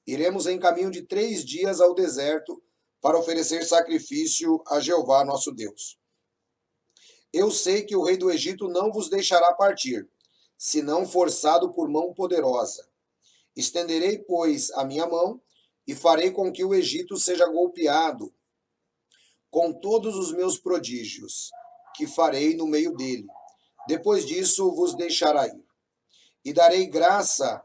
Iremos em caminho de 3 dias ao deserto para oferecer sacrifício a Jeová nosso Deus. Eu sei que o rei do Egito não vos deixará partir, senão forçado por mão poderosa. Estenderei, pois, a minha mão e farei com que o Egito seja golpeado com todos os meus prodígios, que farei no meio dele. Depois disso vos deixará ir. E darei graça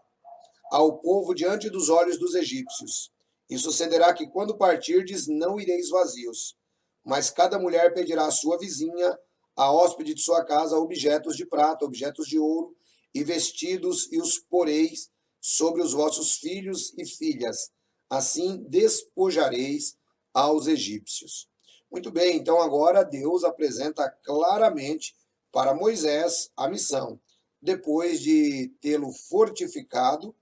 ao povo diante dos olhos dos egípcios. E sucederá que, quando partirdes, não ireis vazios, mas cada mulher pedirá à sua vizinha, à hóspede de sua casa, objetos de prata, objetos de ouro e vestidos, e os poreis sobre os vossos filhos e filhas. Assim despojareis aos egípcios. Muito bem, então agora Deus apresenta claramente para Moisés a missão. Depois de tê-lo fortificado,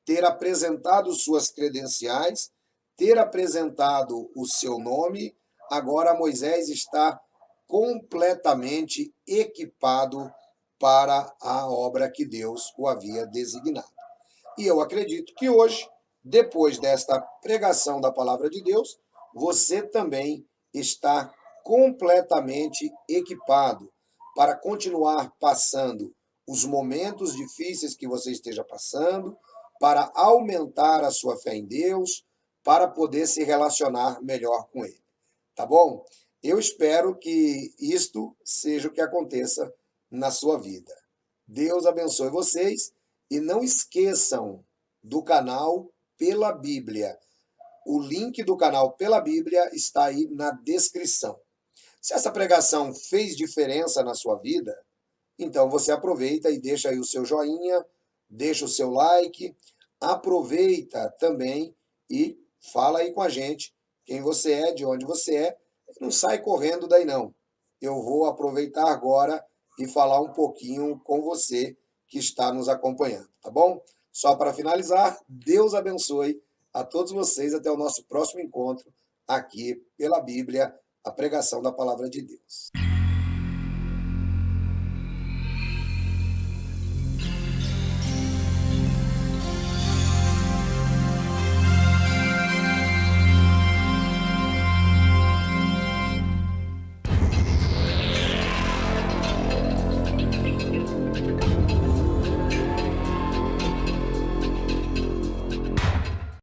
ter apresentado suas credenciais, ter apresentado o seu nome, agora Moisés está completamente equipado para a obra que Deus o havia designado. E eu acredito que hoje, depois desta pregação da palavra de Deus, você também está completamente equipado para continuar passando os momentos difíceis que você esteja passando, para aumentar a sua fé em Deus, para poder se relacionar melhor com Ele. Tá bom? Eu espero que isto seja o que aconteça na sua vida. Deus abençoe vocês e não esqueçam do canal Pela Bíblia. O link do canal Pela Bíblia está aí na descrição. Se essa pregação fez diferença na sua vida, então você aproveita e deixa aí o seu joinha, deixa o seu like, aproveita também e fala aí com a gente quem você é, de onde você é. Não sai correndo daí não. Eu vou aproveitar agora e falar um pouquinho com você que está nos acompanhando, tá bom? Só para finalizar, Deus abençoe a todos vocês. Até o nosso próximo encontro aqui pela Bíblia, a pregação da palavra de Deus.